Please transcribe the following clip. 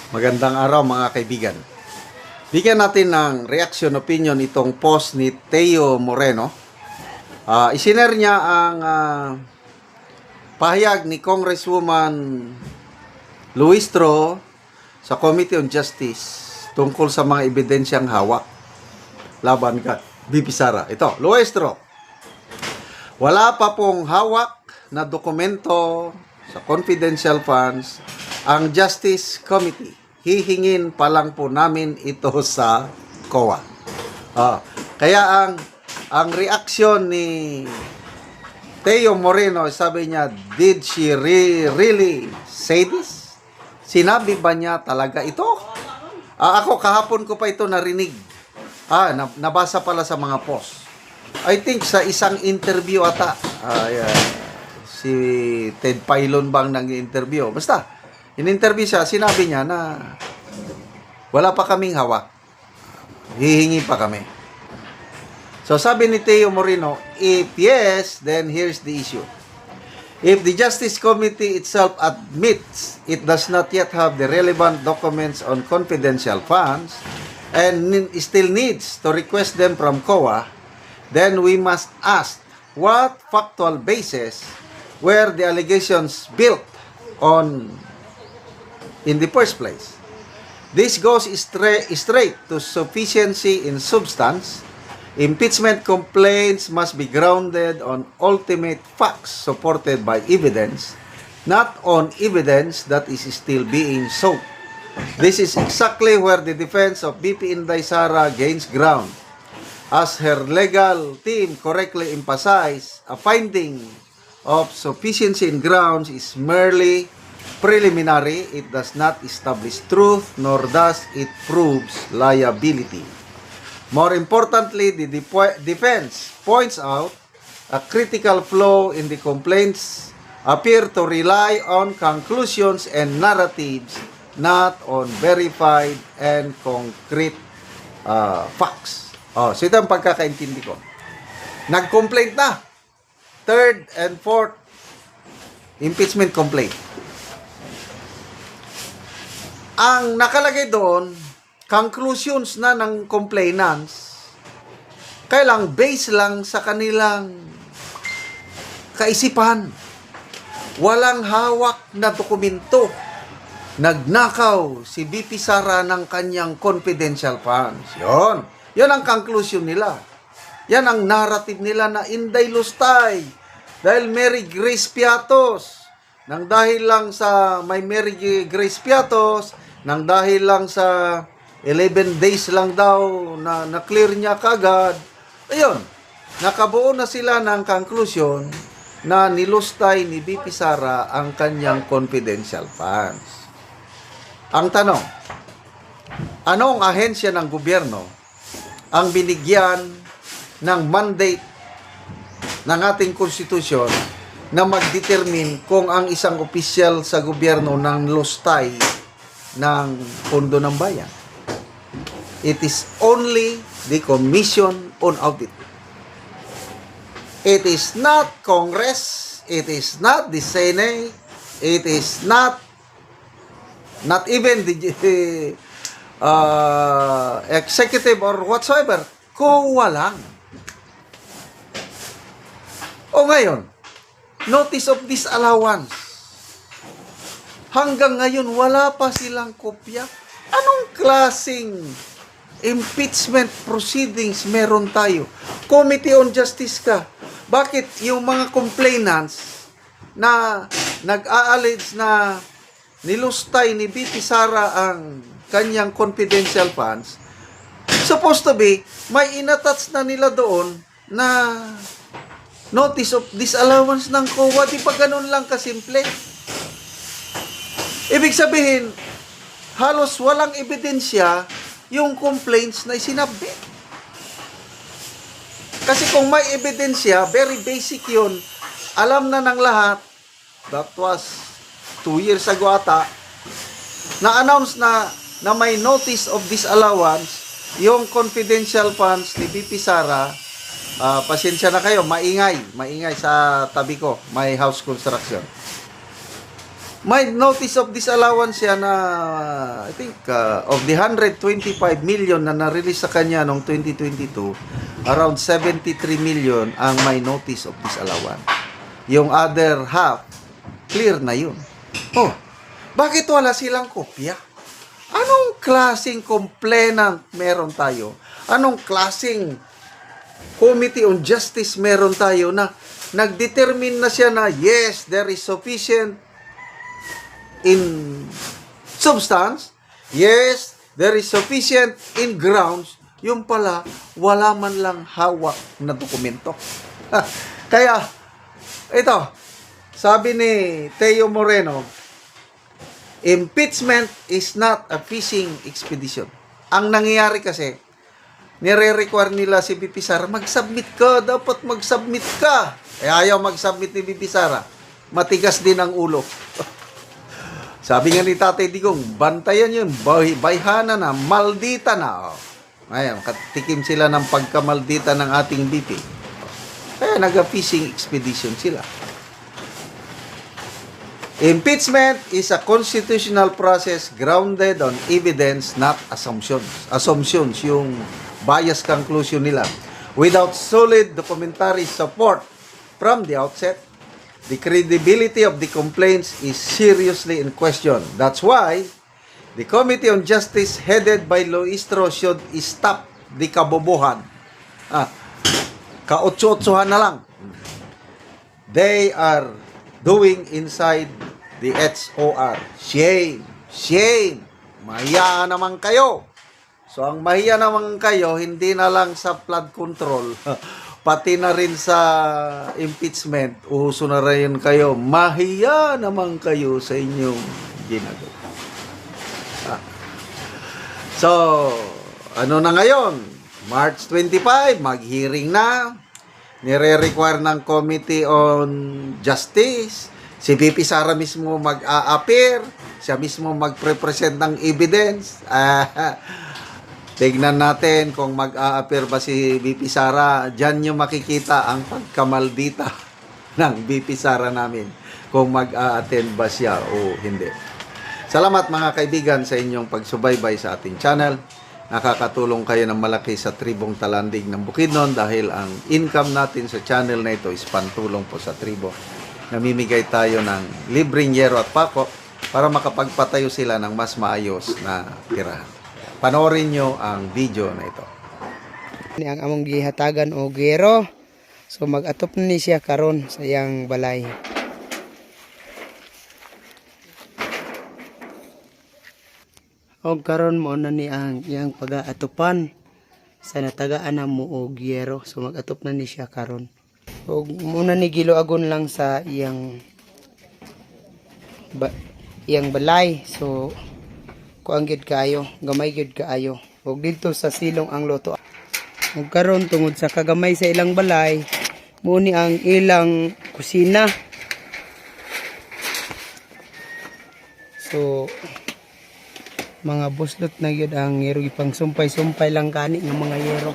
Magandang araw mga kaibigan. Bigyan natin ng reaction opinion itong post ni Teo Moreno. Isinare niya ang pahayag ni Congresswoman Luistro sa Committee on Justice tungkol sa mga ebidensyang hawak laban kay BP Sara. Ito, Luistro, wala pa pong hawak na dokumento sa confidential funds ang Justice Committee. Hihingin pa lang po namin ito sa COA. Kaya ang reaksyon ni Teo Moreno, sabi niya, did she really say this? Sinabi ba niya talaga ito? Ako kahapon ko pa ito narinig. Nabasa pala sa mga post. I think sa isang interview ata. Si Ted Pailon bang nag-interview? Basta, in-interview siya, sinabi niya na wala pa kaming hawak. Hihingi pa kami. So sabi ni Teo Moreno, if yes, then here's the issue. If the Justice Committee itself admits it does not yet have the relevant documents on confidential funds and still needs to request them from COA, then we must ask what factual basis were the allegations built on in the first place. This goes straight to sufficiency in substance. Impeachment complaints must be grounded on ultimate facts supported by evidence, not on evidence that is still being sought. This is exactly where the defense of BP Inday Sara gains ground. As her legal team correctly emphasized, a finding of sufficiency in grounds is merely preliminary. It does not establish truth, nor does it proves liability. More importantly, the defense points out a critical flaw in the complaints appear to rely on conclusions and narratives, not on verified and concrete facts. So ito ang pagkakaintindi ko. Nag-complaint na. Third and fourth impeachment complaint. Ang nakalagay doon, conclusions na ng complainants, kailang base lang sa kanilang kaisipan. Walang hawak na dokumento. Nagnakaw si BP Sara ng kanyang confidential funds. Yon ang conclusion nila. Yan ang narrative nila na Inday Lustay. Dahil Mary Grace Piatos. Nang dahil lang sa may Mary Grace Piatos, nang dahil lang sa 11 days lang daw na clear niya kagad, ayun, nakabuo na sila ng conclusion na nilustay ni BP Sara ang kanyang confidential funds. Ang tanong, anong ahensya ng gobyerno ang binigyan ng mandate ng ating konstitusyon na mag-determine kung ang isang opisyal sa gobyerno ng lustay ng pondo ng bayan? It is only the Commission on Audit. It is not Congress, it is not the Senate, it is not even the executive or whatsoever. COA lang. O ngayon, notice of disallowance. Hanggang ngayon, wala pa silang kopya. Anong klaseng impeachment proceedings meron tayo? Committee on Justice ka. Bakit yung mga complainants na nag-a-allege na nilustay ni BP Sara ang kanyang confidential funds, supposed to be, may inattach na nila doon na notice of disallowance ng COA. Di ba ganun lang kasimple? Ibig sabihin, halos walang ebidensya yung complaints na isinabit. Kasi kung may ebidensya, very basic yun. Alam na ng lahat, that was 2 years ago ata, na-announce na may notice of disallowance yung confidential funds ni BP Sara. Pasensya na kayo, maingay sa tabi ko, may house construction. May notice of disallowance siya na I think of the 125 million na na-release sa kanya noong 2022, around 73 million ang may notice of disallowance. Yung other half, clear na yun. Oh, bakit wala silang kopya? Anong klaseng complainant meron tayo? Anong klaseng Committee on Justice meron tayo na nagdetermine na siya na yes, there is sufficient in substance, yes, there is sufficient in grounds, yung pala, wala man lang hawak na dokumento. Kaya, ito, sabi ni Teo Moreno, impeachment is not a fishing expedition. Ang nangyayari kasi, nire-require nila si BP Sara, mag-submit ka, dapat mag-submit ka. Eh, ayaw mag-submit ni BP Sara. Matigas din ang ulo. Sabi nga ni Tatay Digong, bantayan yun, bayhana na, maldita na. Ayan, katikim sila ng pagkamaldita ng ating BP. Kaya nag-fishing expedition sila. Impeachment is a constitutional process grounded on evidence, not assumptions. Assumptions, yung bias conclusion nila. Without solid documentary support from the outset, the credibility of the complaints is seriously in question. That's why the Committee on Justice headed by Luistro should stop the kabobohan. Kaotso-otsohan na lang. They are doing inside the HOR. Shame. Shame. Mahiya naman kayo. So, ang mahiya naman kayo, hindi na lang sa flood control, pati na rin sa impeachment, uso na rin kayo. Mahiya naman kayo sa inyong ginagawa. So, ano na ngayon? March 25, mag-hearing na. Nire-require ng Committee on Justice. Si BP Sara mismo mag-a-appear. Siya mismo mag-represent ng evidence. Tignan natin kung mag-a-appear ba si BP Sara. Diyan nyo makikita ang pagkamaldita ng BP Sara namin. Kung mag-a-attend ba siya o hindi. Salamat mga kaibigan sa inyong pagsubaybay sa ating channel. Nakakatulong kayo ng malaki sa tribong Talandig ng Bukidnon dahil ang income natin sa channel na ito is pantulong po sa tribo. Namimigay tayo ng libreng yero at pako para makapagpatayo sila ng mas maayos na tirahan. Panoorin nyo ang video na ito. Ang among gihatagan o gero. So mag-atop na ni siya karon sa iyang balay. Og karon mo na ni ang iyang pag-aatupan sa natagaan na mo og gero. So mag-atop na ni siya karon. Og muna ni giloagon lang sa iyang balay. So kuang gid kaayo, gamay gid kaayo. Og dito sa silong ang loto. Og karon tungod sa kagamay sa ilang balay, mo ni ang ilang kusina. So mga buslot na gyud ang yero, ipang sumpay-sumpay lang kani ng mga yero.